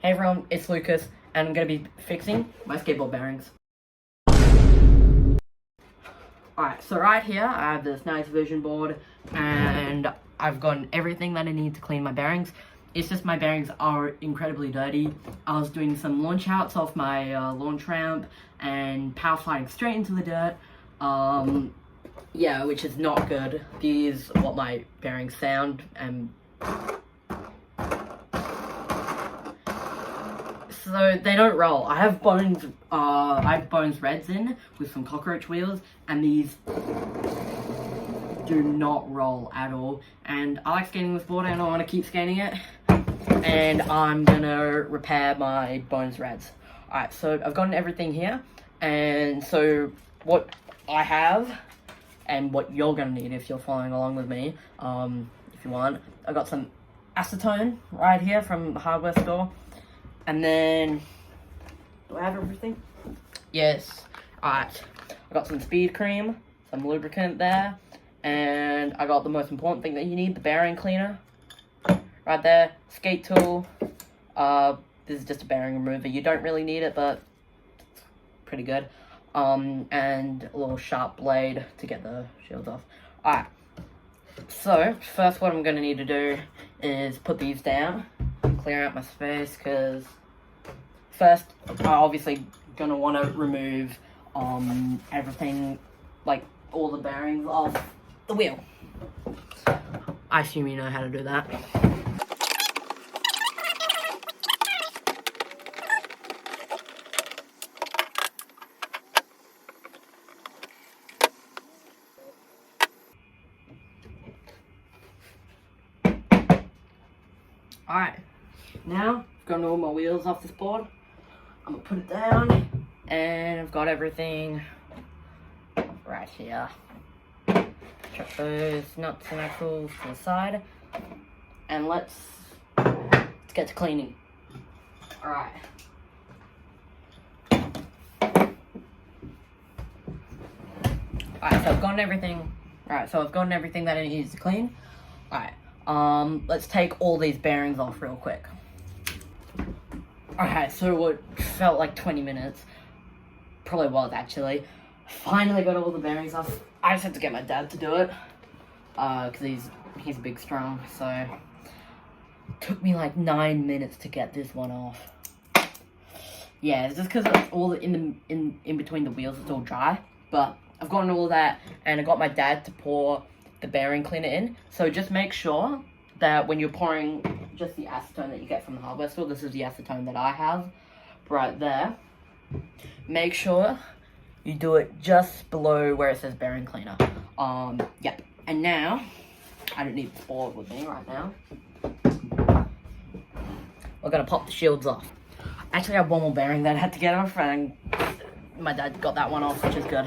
Hey everyone, it's Lucas, and I'm going to be fixing my skateboard bearings. Alright, so right here, I have this nice vision board, and I've gotten everything that I need to clean my bearings. It's just my bearings are incredibly dirty. I was doing some launch outs off my launch ramp, and power sliding straight into the dirt. Yeah, which is not good. These are what my bearings sound, and so they don't roll. I have bones reds in with some cockroach wheels, and these do not roll at all. And I like skating this board and I want to keep skating it. And I'm gonna repair my bones reds. Alright, so I've gotten everything here. And so what I have and what you're gonna need if you're following along with me, if you want, I got some acetone right here from the hardware store. And then, do I have everything? Yes. Alright, I got some speed cream, some lubricant there, and I got the most important thing that you need, the bearing cleaner. Right there, skate tool. This is just a bearing remover. You don't really need it, but it's pretty good. And a little sharp blade to get the shields off. Alright, so first what I'm going to need to do is put these down, clear out my space, because first I'm obviously going to want to remove everything, like all the bearings off the wheel. I assume you know how to do that. Alright, now I've got all my wheels off this board. I'm gonna put it down, and I've got everything right here. Chuck those nuts and axles to the side, and let's get to cleaning. Alright. Alright, so I've gotten everything. Alright, so I've gotten everything that I need to clean. Alright. Let's take all these bearings off real quick. Okay, so what felt like 20 minutes, probably was actually, finally got all the bearings off. I just had to get my dad to do it, because he's big strong, so it took me like 9 minutes to get this one off. Yeah, it's just because it's all in between the wheels, it's all dry, but I've gotten all of that, and I got my dad to pour the bearing cleaner in. So just make sure that when you're pouring just the acetone that you get from the hardware store, this is the acetone that I have right there, make sure you do it just below where it says bearing cleaner. Yep. And now I don't need the board with me right now. We're gonna pop the shields off. Actually, I have one more bearing that I had to get off, and my dad got that one off, which is good.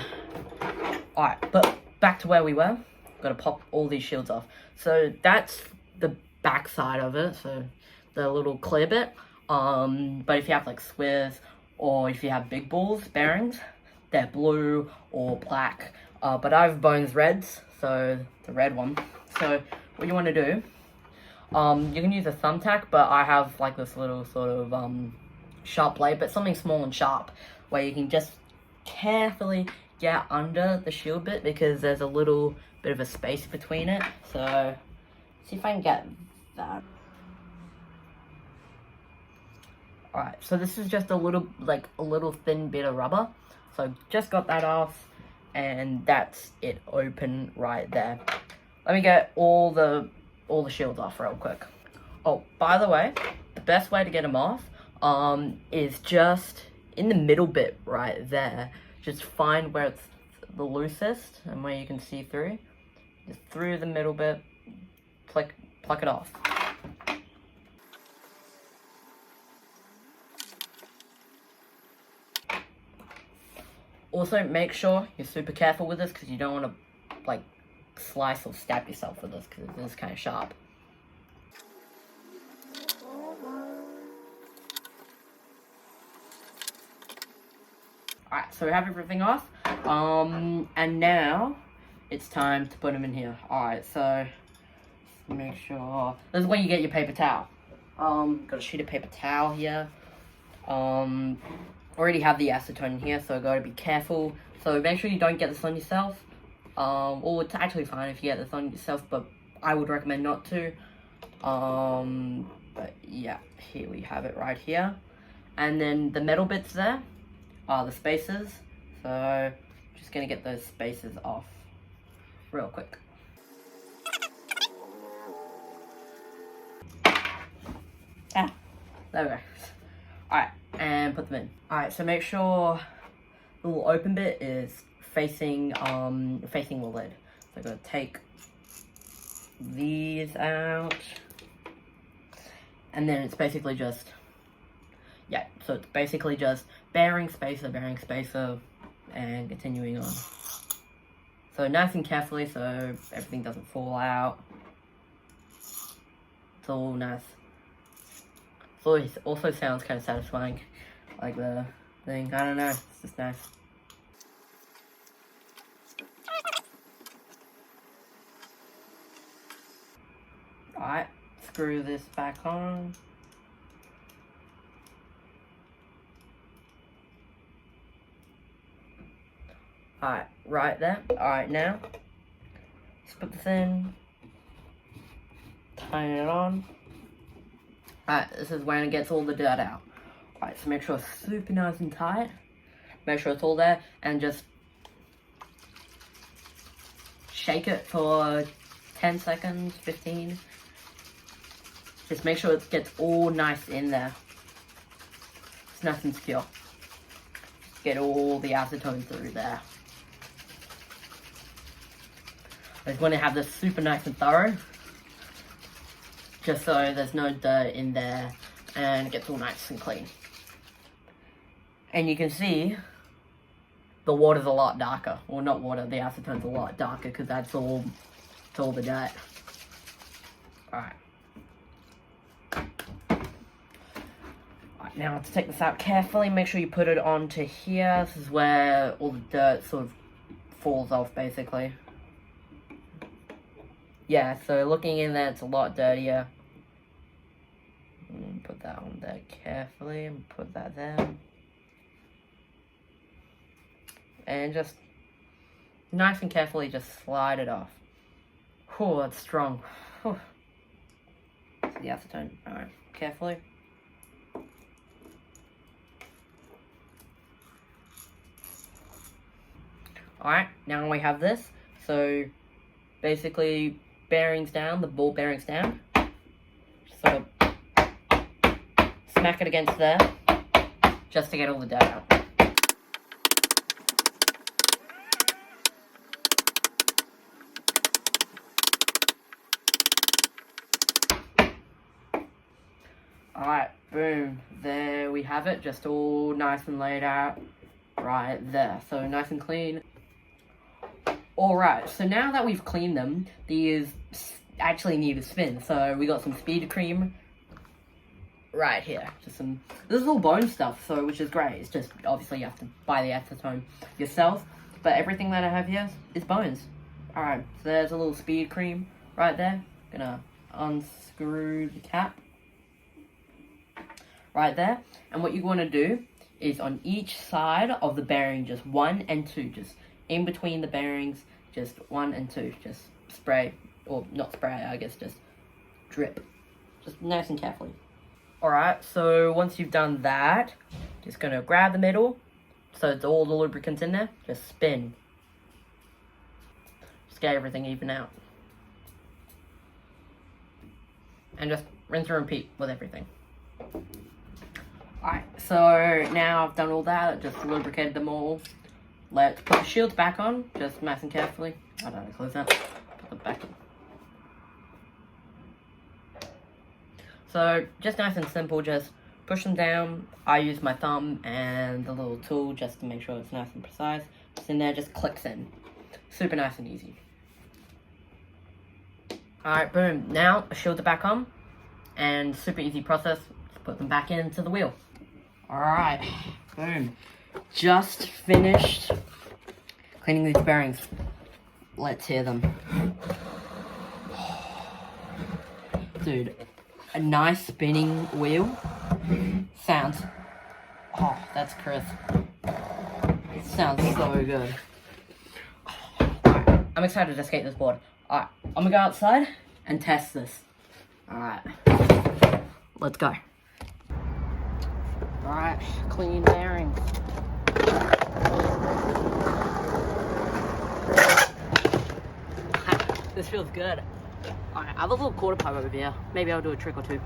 Alright, but back to where we were. Gotta pop all these shields off. So that's the back side of it, so the little clear bit. But if you have like squares, or if you have big balls bearings, they're blue or black. But I have bones reds, so the red one. So what you want to do, you can use a thumbtack, but I have like this little sort of sharp blade, but something small and sharp, where you can just carefully get under the shield bit, because there's a little bit of a space between it. So see if I can get that. Alright, so this is just a little thin bit of rubber. So just got that off, and that's it open right there. Let me get all the shields off real quick. Oh, by the way, the best way to get them off is just in the middle bit right there. Just find where it's the loosest and where you can see through. Just through the middle bit, pluck it off. Also, make sure you're super careful with this, because you don't want to like slice or stab yourself with this, because it is kind of sharp. Alright, so we have everything off, and now it's time to put them in here. Alright, so make sure, this is when you get your paper towel. Got a sheet of paper towel here. Already have the acetone in here, so gotta be careful. So make sure you don't get this on yourself. Or it's actually fine if you get this on yourself, but I would recommend not to. But yeah, here we have it right here. And then the metal bits there are the spacers. So just gonna get those spacers off real quick. Ah, there we go. Alright, and put them in. Alright, so make sure the little open bit is facing the lid. So I'm gonna take these out. And then it's basically just, yeah, so it's basically just bearing spacer, and continuing on. So nice and carefully so everything doesn't fall out. It's all nice. So it also sounds kind of satisfying, like the thing. I don't know, it's just nice. Alright, screw this back on. Alright, right there. Alright, now, let's put this in. Tighten it on. Alright, this is when it gets all the dirt out. Alright, so make sure it's super nice and tight. Make sure it's all there, and just shake it for 10 seconds, 15. Just make sure it gets all nice in there. It's nice and secure. Get all the acetone through there. I just want to have this super nice and thorough. Just so there's no dirt in there and it gets all nice and clean. And you can see the water's a lot darker. Well, not water, the acetone's a lot darker because that's all the dirt. Alright. Now let's take this out carefully. Make sure you put it onto here. This is where all the dirt sort of falls off, basically. Yeah, so looking in there, it's a lot dirtier. Put that on there carefully and put that there. And just nice and carefully just slide it off. Oh, that's strong. Whew. So the acetone. Alright, carefully. Alright, now we have this. So basically bearings down, the ball bearings down. So smack it against there just to get all the dirt out. Alright, boom. There we have it, just all nice and laid out right there. So nice and clean. Alright, so now that we've cleaned them, these actually need a spin. So we got some speed cream right here. Just some, this is all bone stuff, so which is great. It's just, obviously you have to buy the acetone yourself. But everything that I have here is bones. Alright, so there's a little speed cream right there. Gonna unscrew the cap. Right there. And what you want to do is on each side of the bearing, just 1 and 2, just in between the bearings, just 1 and 2, just spray, or not spray, I guess, just drip, just nice and carefully. Alright, so once you've done that, just gonna grab the middle, so it's all the lubricants in there, just spin. Just get everything even out. And just rinse and repeat with everything. Alright, so now I've done all that, just lubricated them all. Let's put the shields back on, just nice and carefully. I don't know, close that. Put them back in. So, just nice and simple, just push them down. I use my thumb and the little tool just to make sure it's nice and precise. It's in there, just clicks in. Super nice and easy. Alright, boom. Now, the shields are back on. And super easy process. Just put them back into the wheel. Alright, boom. Just finished cleaning these bearings. Let's hear them. Dude, a nice spinning wheel. Sounds, oh, that's crisp. It sounds so good. Alright, I'm excited to skate this board. Alright, I'm gonna go outside and test this. Alright, let's go. Alright, clean bearings. This feels good. Alright, I have a little quarter pipe over here. Maybe I'll do a trick or two.